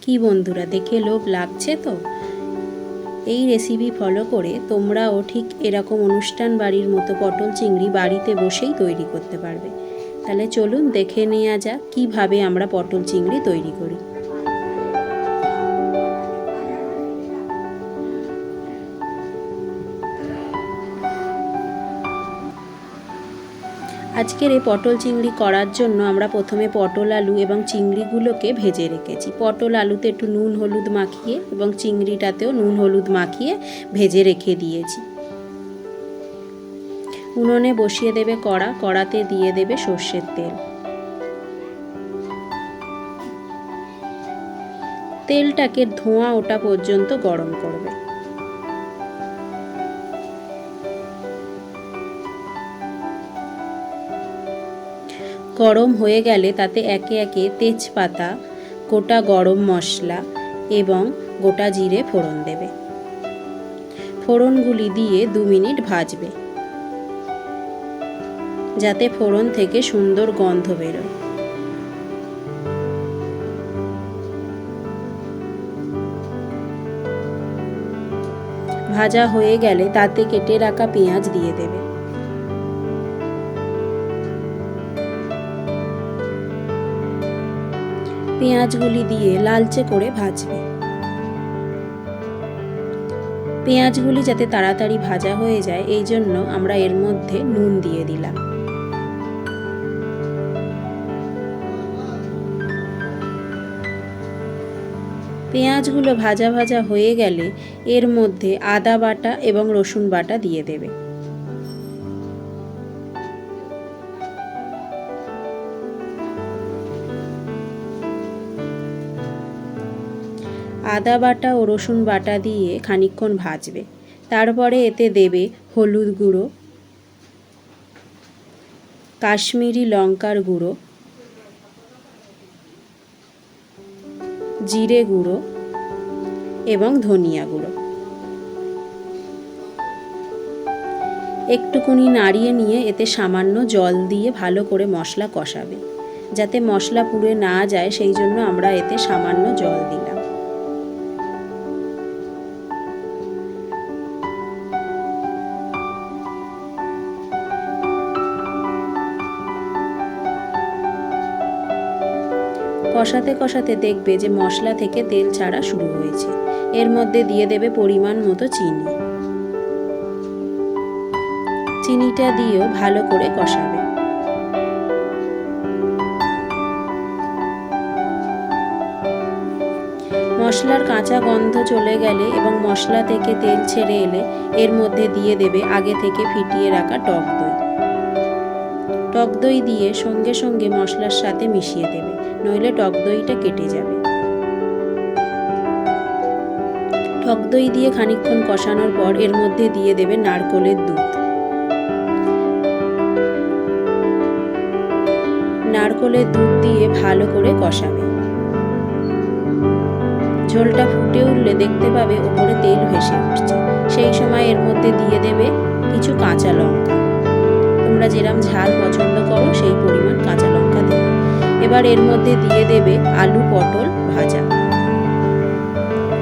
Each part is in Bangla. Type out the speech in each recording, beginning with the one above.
কি বন্ধুরা, দেখে লোভ লাগছে তো? এই রেসিপি ফলো করে তোমরাও ঠিক এরকম অনুষ্ঠান বাড়ির মতো পটল চিংড়ি বাড়িতে বসেই তৈরি করতে পারবে। তাহলে চলুন দেখে নেওয়া যাক কীভাবে আমরা পটল চিংড়ি তৈরি করি। আজকের এই পটল চিংড়ি করার জন্য আমরা প্রথমে পটল আলু এবং চিংড়িগুলোকে ভেজে রেখেছি। পটল আলুতে একটু নুন হলুদ মাখিয়ে এবং চিংড়িটাতেও নুন হলুদ মাখিয়ে ভেজে রেখে দিয়েছি। উনুনে বসিয়ে দেবে কড়া, কড়াতে দিয়ে দেবে সর্ষের তেল। তেলটাকে ধোঁয়া ওঠা পর্যন্ত গরম করবে। গরম হয়ে গেলে তাতে একে একে তেজপাতা, গোটা গরম মশলা এবং গোটা জিরে ফোড়ন দেবে। ফোড়নগুলি দিয়ে 2 মিনিট ভাজবে, যাতে ফোড়ন থেকে সুন্দর গন্ধ বেরোয়। ভাজা হয়ে গেলে তাতে কেটে রাখা পেঁয়াজ দিয়ে দেবে। পেঁয়াজগুলি দিয়ে লালচে করে ভাজবে। পেঁয়াজগুলি যাতে তাড়াতাড়ি ভাজা হয়ে যায় এই জন্য আমরা এর মধ্যে নুন দিয়ে দিলাম। পেঁয়াজগুলো ভাজা ভাজা হয়ে গেলে এর মধ্যে আদা বাটা এবং রসুন বাটা দিয়ে দেবে। আদা বাটা ও রসুন বাটা দিয়ে খানিকক্ষণ ভাজবে। তারপরে এতে দেবে হলুদ গুঁড়ো, কাশ্মীরি লঙ্কার গুঁড়ো, জিরে গুঁড়ো এবং ধনিয়া গুঁড়ো। একটুকুনি নাড়িয়ে নিয়ে এতে সামান্য জল দিয়ে ভালো করে মশলা কষাবে। যাতে মশলা পুড়ে না যায় সেই জন্য আমরা এতে সামান্য জল দিলাম। কষাতে কষাতে দেখবে যে মশলা থেকে তেল ছাড়া শুরু হয়েছে। এর মধ্যে দিয়ে দেবে পরিমাণ মতো চিনি। চিনিটা দিয়েও ভালো করে কষাবে। মশলার কাঁচা গন্ধ চলে গেলে এবং মশলা থেকে তেল ছেড়ে এলে এর মধ্যে দিয়ে দেবে আগে থেকে ফিটিয়ে রাখা টক দই। টক দই দিয়ে সঙ্গে সঙ্গে মশলার সাথে মিশিয়ে দেবে, নইলে টক দইটা কেটে যাবে। টক দই দিয়ে খানিকক্ষণ কষানোর পর এর মধ্যে দিয়ে দেবে নারকেলের দুধ। নারকেলের দুধ দিয়ে ভালো করে কষাবে। ঝোলটা ফুটে উঠলে দেখতে পাবে ওপরে তেল ভেসে উঠছে। সেই সময় এর মধ্যে দিয়ে দেবে কিছু কাঁচা লঙ্কা। তোমরা যেরকম ঝাল পছন্দ করো সেই পরিমাণ কাঁচা লঙ্কা দেবে। এবার এর মধ্যে দিয়ে দেবে আলু পটল ভাজা।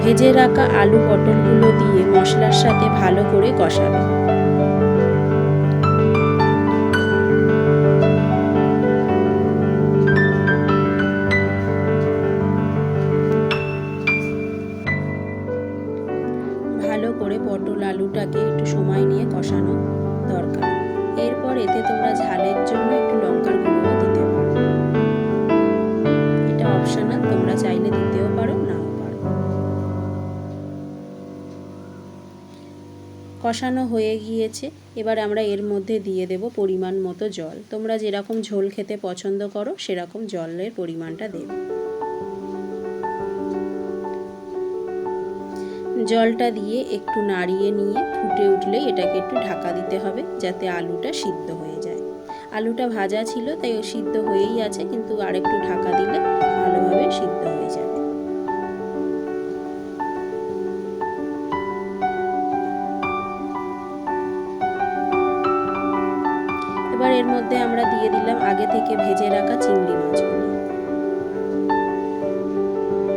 ভেজে রাখা আলু পটলগুলো দিয়ে মশলার সাথে ভালো করে কষাবে। ভালো করে পটল আলুটাকে একটু সময় নিয়ে কষানো দরকার। এরপর এতে তোমরা ঝালের জন্য একটু লঙ্কার গুঁড়ো দিতে পারো। এটা অপশনাল, তোমরা চাইলে দিতেও পারো নাও পারো। কষানো হয়ে গিয়েছে। এবার আমরা এর মধ্যে দিয়ে দেব পরিমাণ মতো জল। তোমরা যেরকম ঝোল খেতে পছন্দ করো সেরকম জলের পরিমাণটা দেবে। জলটা দিয়ে একটু নাড়িয়ে নিয়ে ফুটে উঠলেই এটাকে একটু ঢাকা দিতে হবে, যাতে আলুটা সিদ্ধ হয়ে যায়। আলুটা ভাজা ছিল তাই সিদ্ধ হয়েই আছে, কিন্তু আরেকটু ঢাকা দিলে ভালোভাবে সিদ্ধ হয়ে যাবে। এবার এর মধ্যে আমরা দিয়ে দিলাম আগে থেকে ভেজে রাখা চিংড়ি মাছগুলো। চিংড়ি মাছগুলো দিয়ে ভালো করে কষাবে। চিংড়ি মাছগুলো দিয়ে ভালো করে কষানোর পর এর মধ্যে দিয়ে দেবে আলু পটল ভাজা। ভেজে রাখা আলু পটলগুলো দিয়ে মশলার সাথে ভালো করে কষাবে। মশলার কাঁচা গন্ধ চলে গেলে এবং মশলা থেকে তেল ছেড়ে এলে এর মধ্যে দিয়ে দেবে আগে থেকে ফিটিয়ে রাখা টক দই। টক দই দিয়ে সঙ্গে সঙ্গে মশলার সাথে মিশিয়ে দেবে, নইলে টক দইটা কেটে যাবে। এবার এর মধ্যে আমরা দিয়ে দিলাম আগে থেকে ভেজে রাখা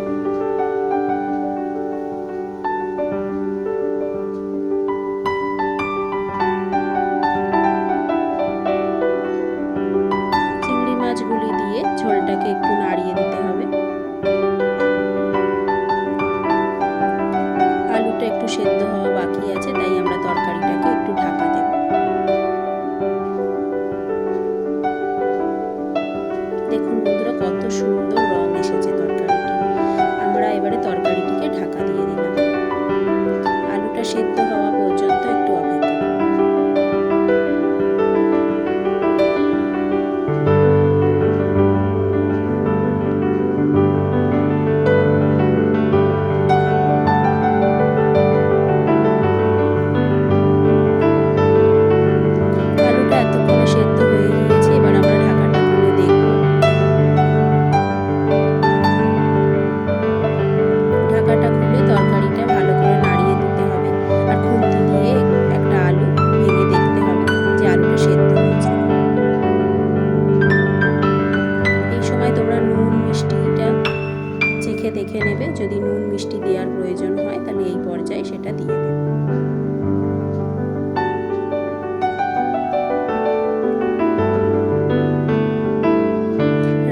দেখে নেবে, যদি নুন মিষ্টি দেওয়ার প্রয়োজন হয় তাহলে এই পর্যায়ে সেটা দিয়ে দেবে।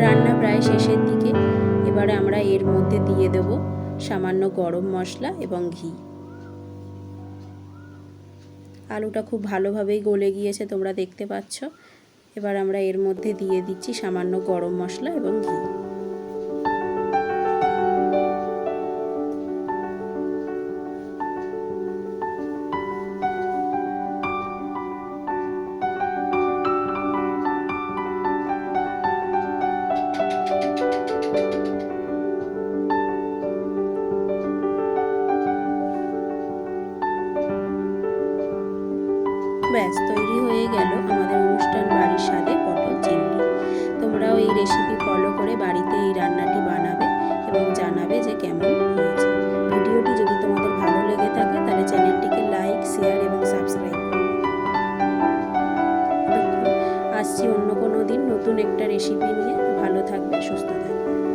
রান্না প্রায় শেষের দিকে। এবারে আমরা এর মধ্যে দিয়ে দেব সামান্য গরম মশলা এবং ঘি। আলুটা খুব ভালোভাবেই গলে গিয়েছে, তোমরা দেখতে পাচ্ছ। এবার আমরা এর মধ্যে দিয়ে দিচ্ছি সামান্য গরম মশলা এবং ঘি। ব্যাস, তৈরি হয়ে গেল আমাদের অনুষ্ঠান বাড়ির স্বাদে পটল চিংড়ি। তোমরাও এই রেসিপি ফলো করে বাড়িতে এই রান্নাটি বানাবে এবং জানাবে যে কেমন হয়েছে। ভিডিওটি যদি তোমাদের ভালো লেগে থাকে তাহলে চ্যানেলটিকে লাইক, শেয়ার এবং সাবস্ক্রাইব করবে। আসছি অন্য কোনো দিন নতুন একটা রেসিপি নিয়ে। ভালো থাকবে, সুস্থ থাকবে।